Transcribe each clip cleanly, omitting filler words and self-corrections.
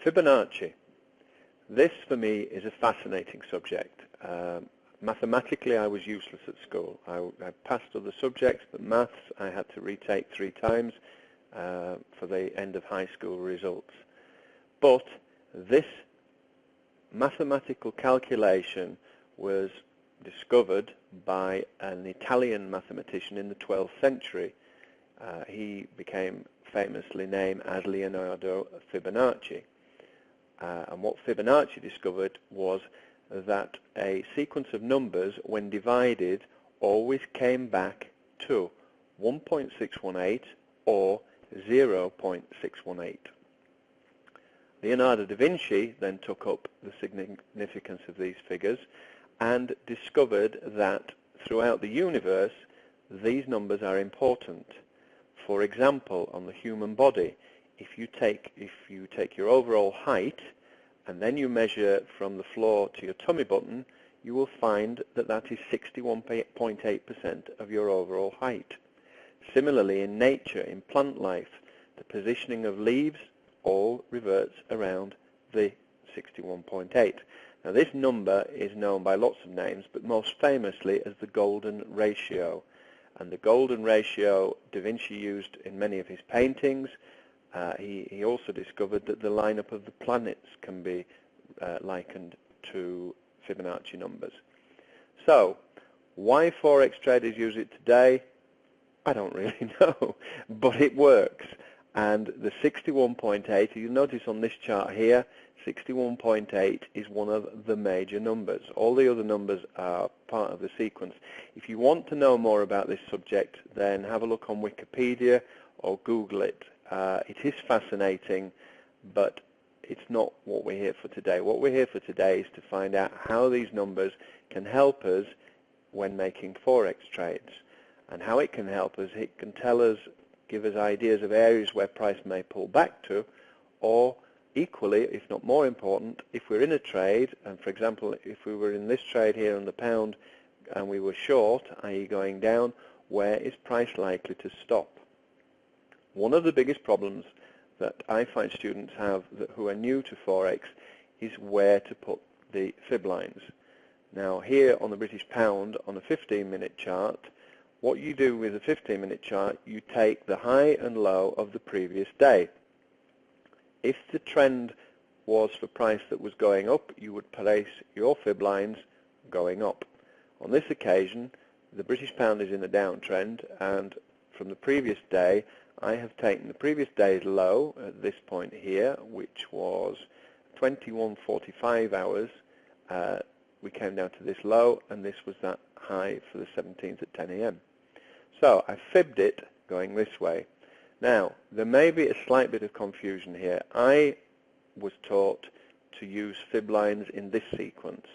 Fibonacci. This for me is a fascinating subject. Mathematically I was useless at school. I passed other subjects, but maths I had to retake 3 times for the end of high school results. But this mathematical calculation was discovered by an Italian mathematician in the 12th century. He became famously named as Leonardo Fibonacci. And what Fibonacci discovered was that a sequence of numbers, when divided, always came back to 1.618 or 0.618. Leonardo da Vinci then took up the significance of these figures and discovered that throughout the universe these numbers are important. For example, on the human body, if you take your overall height and then you measure from the floor to your tummy button, you will find that that is 61.8% of your overall height. Similarly, in nature, in plant life, the positioning of leaves all reverts around the 61.8. Now this number is known by lots of names, but most famously as the golden ratio. And the golden ratio Da Vinci used in many of his paintings. He also discovered that the lineup of the planets can be likened to Fibonacci numbers. So, why Forex traders use it today, I don't really know, but it works. And the 61.8, you'll notice on this chart here, 61.8 is one of the major numbers. All the other numbers are part of the sequence. If you want to know more about this subject, then have a look on Wikipedia or Google it. It is fascinating, but it's not what we're here for today. What we're here for today is to find out how these numbers can help us when making Forex trades. And how it can help us, it can tell us, give us ideas of areas where price may pull back to, or equally, if not more important, if we're in a trade, and for example, if we were in this trade here on the pound and we were short, i.e. going down, where is price likely to stop? One of the biggest problems that I find students have who are new to Forex is where to put the fib lines. Now here on the British pound, on a 15-minute chart, what you do with a 15-minute chart, you take the high and low of the previous day. If the trend was for price that was going up, you would place your fib lines going up. On this occasion, the British pound is in a downtrend, and from the previous day, I have taken the previous day's low at this point here, which was 21:45 hours. We came down to this low, and this was that high for the 17th at 10 a.m. So I fibbed it going this way. Now, there may be a slight bit of confusion here. I was taught to use fib lines in this sequence.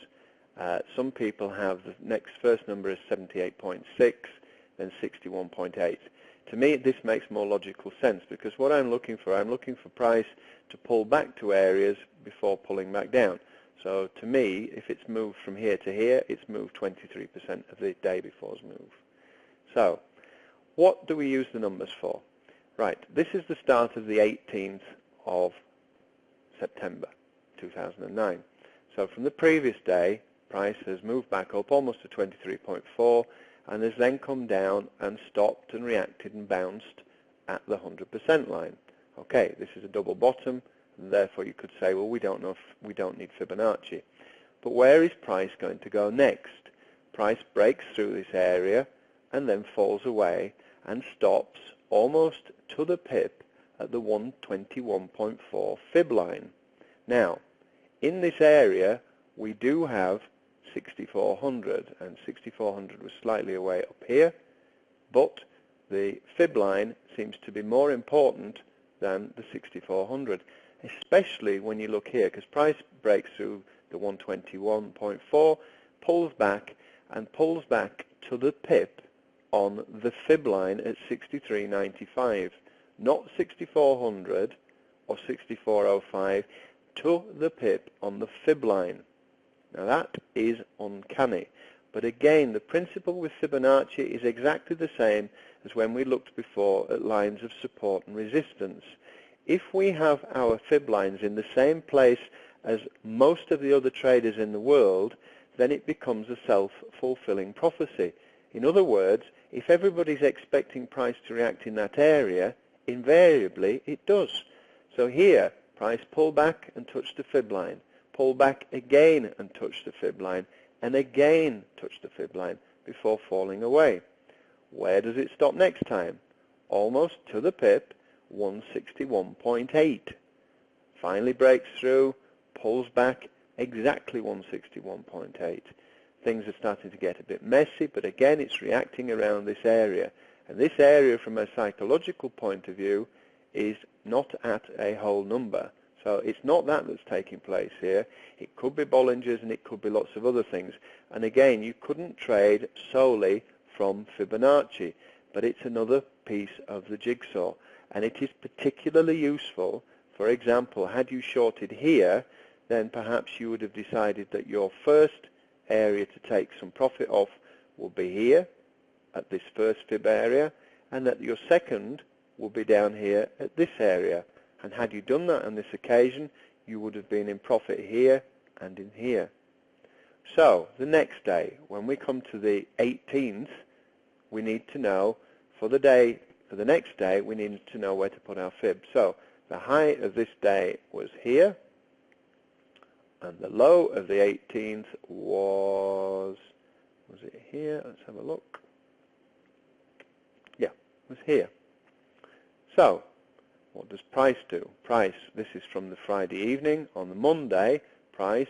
Some people have the first number is 78.6, then 61.8. To me, this makes more logical sense, because what I'm looking for price to pull back to areas before pulling back down. So to me, if it's moved from here to here, it's moved 23% of the day before's move. So, what do we use the numbers for? Right, this is the start of the 18th of September 2009. So from the previous day, price has moved back up almost to 23.4 and has then come down and stopped and reacted and bounced at the 100% line. Okay, this is a double bottom, and therefore you could say, well, we don't need Fibonacci. But where is price going to go next? Price breaks through this area and then falls away and stops almost to the pip at the 121.4 fib line. Now, in this area, we do have 6400, and 6400 was slightly away up here, but the fib line seems to be more important than the 6400, especially when you look here, because price breaks through the 121.4, pulls back to the pip on the fib line at 63.95, not 6400 or 6405, to the pip on the fib line. Now that is uncanny, but again the principle with Fibonacci is exactly the same as when we looked before at lines of support and resistance. if we have our fib lines in the same place as most of the other traders in the world, then it becomes a self-fulfilling prophecy. In other words, if everybody's expecting price to react in that area, invariably it does. So here, price pull back and touch the fib line, pull back again and touch the fib line, and again touch the fib line before falling away. Where does it stop next time? Almost to the pip, 161.8. Finally breaks through, pulls back exactly 161.8. Things are starting to get a bit messy, but again it's reacting around this area. And this area from a psychological point of view is not at a whole number. So it's not that that's taking place here. It could be Bollinger's and it could be lots of other things. And again, you couldn't trade solely from Fibonacci, but it's another piece of the jigsaw. And it is particularly useful. For example, had you shorted here, then perhaps you would have decided that your first area to take some profit off will be here at this first fib area, and that your second will be down here at this area. And had you done that on this occasion, you would have been in profit here and in here. So the next day, when we come to the 18th, we need to know for the next day, we need to know where to put our fib. So the high of this day was here, and the low of the 18th was it here? Let's have a look. Yeah, it was here. So what does price do? Price, this is from the Friday evening. On the Monday, price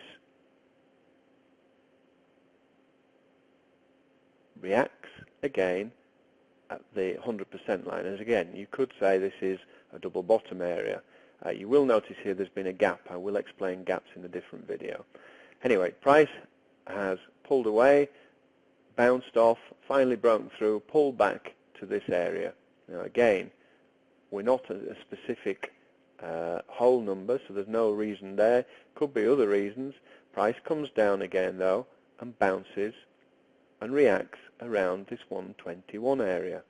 reacts again at the 100% line. As again, you could say this is a double bottom area. You will notice here there's been a gap. I will explain gaps in a different video. Anyway, price has pulled away, bounced off, finally broken through, pulled back to this area. Now again, we're not at a specific whole number, so there's no reason there. Could be other reasons. Price comes down again though and bounces and reacts around this 121 area.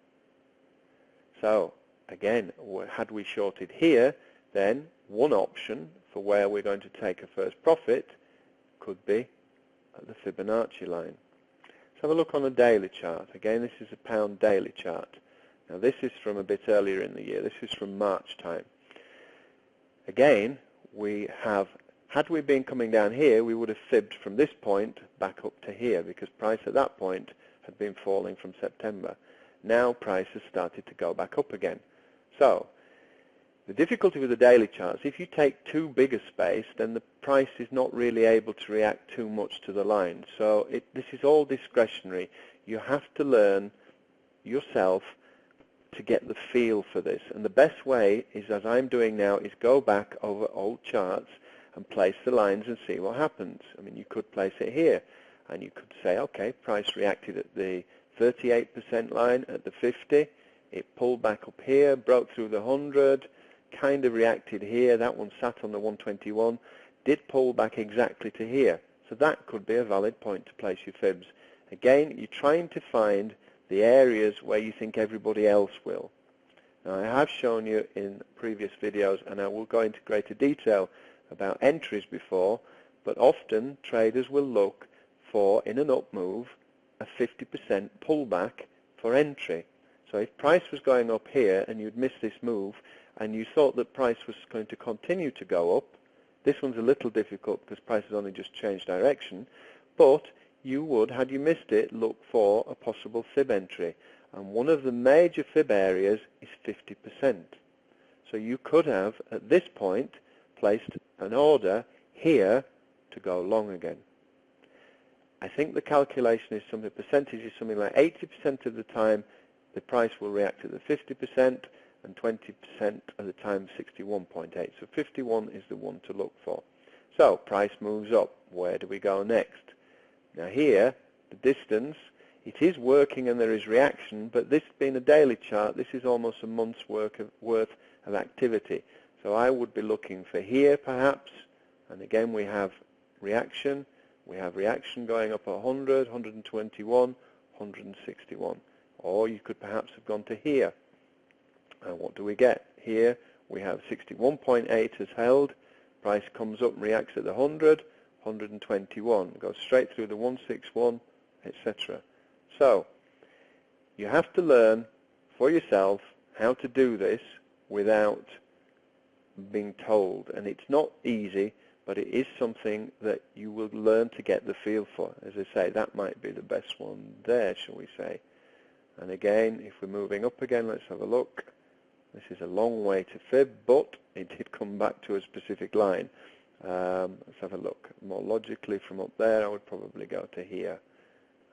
So again, had we shorted here, then one option for where we're going to take a first profit could be at the Fibonacci line. Let's have a look on a daily chart. Again, this is a pound daily chart. Now this is from a bit earlier in the year. This is from March time. Again, had we been coming down here, we would have fibbed from this point back up to here, because price at that point had been falling from September. Now price has started to go back up again. So the difficulty with the daily charts, if you take too big a space, then the price is not really able to react too much to the line. So this is all discretionary. You have to learn yourself to get the feel for this. And the best way is, as I'm doing now, is go back over old charts and place the lines and see what happens. I mean, you could place it here, and you could say, okay, price reacted at the 38% line, at the 50. It pulled back up here, broke through the 100, kind of reacted here. That one sat on the 121, did pull back exactly to here. So that could be a valid point to place your fibs. Again, you're trying to find the areas where you think everybody else will. Now, I have shown you in previous videos, and I will go into greater detail about entries before, but often traders will look for, in an up move, a 50% pullback for entry. So if price was going up here and you'd missed this move and you thought that price was going to continue to go up, this one's a little difficult because price has only just changed direction, but you would, had you missed it, look for a possible fib entry. And one of the major fib areas is 50%. So you could have, at this point, placed an order here to go long again. I think the calculation is something, percentage is something like 80% of the time the price will react at the 50% and 20% of the time 61.8. So 51 is the one to look for. So price moves up. Where do we go next? Now here, the distance, it is working and there is reaction, but this being a daily chart, this is almost a month's worth of activity. So I would be looking for here perhaps, and again we have reaction. We have reaction going up 100, 121, 161. Or you could perhaps have gone to here. And what do we get? Here we have 61.8 as held. Price comes up and reacts at the 100, 121, goes straight through the 161, etc. So you have to learn for yourself how to do this without being told, and it's not easy, but it is something that you will learn to get the feel for. As I say, that might be the best one there, shall we say. And again, if we're moving up again, let's have a look. This is a long way to fib, but it did come back to a specific line. Let's have a look. More logically from up there, I would probably go to here.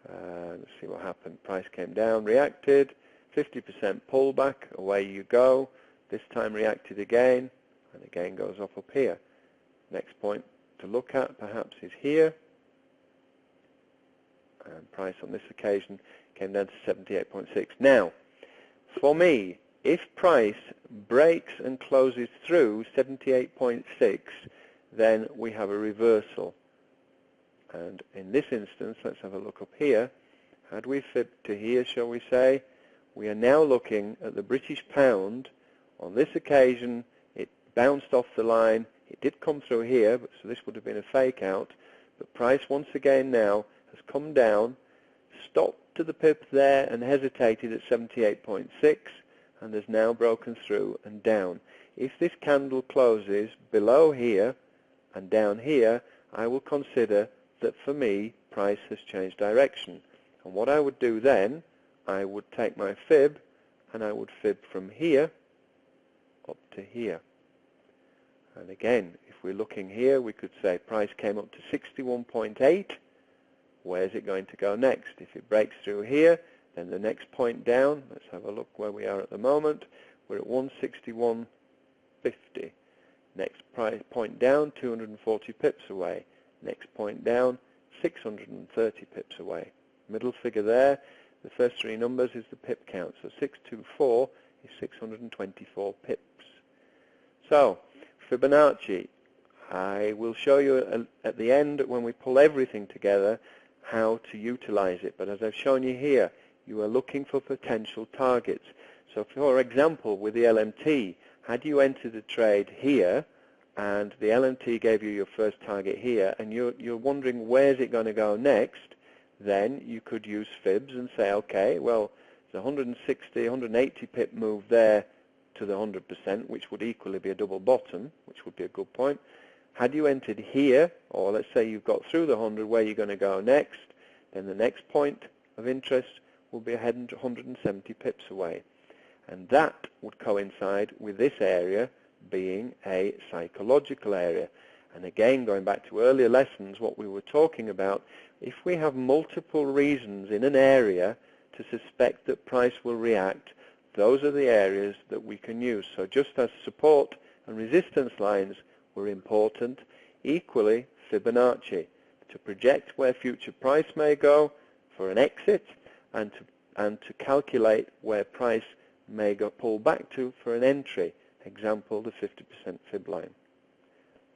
Let's see what happened. Price came down, reacted, 50% pullback, away you go. This time reacted again, and again goes up here. Next point to look at perhaps is here. And price on this occasion came down to 78.6. Now, for me, if price breaks and closes through 78.6, then we have a reversal. And in this instance, let's have a look up here. Had we fibbed to here, shall we say, we are now looking at the British pound. On this occasion, it bounced off the line. It did come through here, but so this would have been a fake out. But price once again now has come down, stopped to the pip there and hesitated at 78.6, and has now broken through and down. If this candle closes below here and down here, I will consider that for me price has changed direction. And what I would do then, I would take my fib and I would fib from here up to here. And again, if we're looking here, we could say price came up to 61.8. Where's it going to go next? If it breaks through here, then the next point down, let's have a look where we are at the moment. We're at 161.50. Next price point down, 240 pips away. Next point down, 630 pips away. Middle figure there, the first three numbers is the pip count. So 624 is 624 pips. So, Fibonacci, I will show you at the end when we pull everything together how to utilize it. But as I've shown you here, you are looking for potential targets. So for example, with the LMT, had you entered a trade here and the LMT gave you your first target here and you're wondering where's it going to go next, then you could use fibs and say, okay, well, there's 160, 180 pip move there to the 100%, which would equally be a double bottom, which would be a good point. Had you entered here, or let's say you've got through the 100, where you're going to go next, then the next point of interest will be 170 pips away. And that would coincide with this area being a psychological area. And again, going back to earlier lessons, what we were talking about, if we have multiple reasons in an area to suspect that price will react, those are the areas that we can use. So just as support and resistance lines were important, equally Fibonacci, to project where future price may go for an exit and to calculate where price may go pull back to for an entry. Example, the 50% fib line.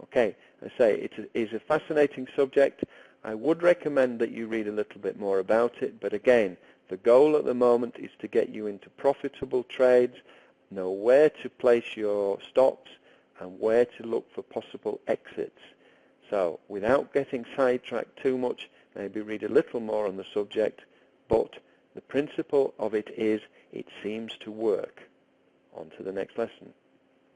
Okay, I say it is a fascinating subject. I would recommend that you read a little bit more about it, but again, the goal at the moment is to get you into profitable trades, know where to place your stops and where to look for possible exits. So without getting sidetracked too much, maybe read a little more on the subject, but the principle of it is it seems to work. On to the next lesson.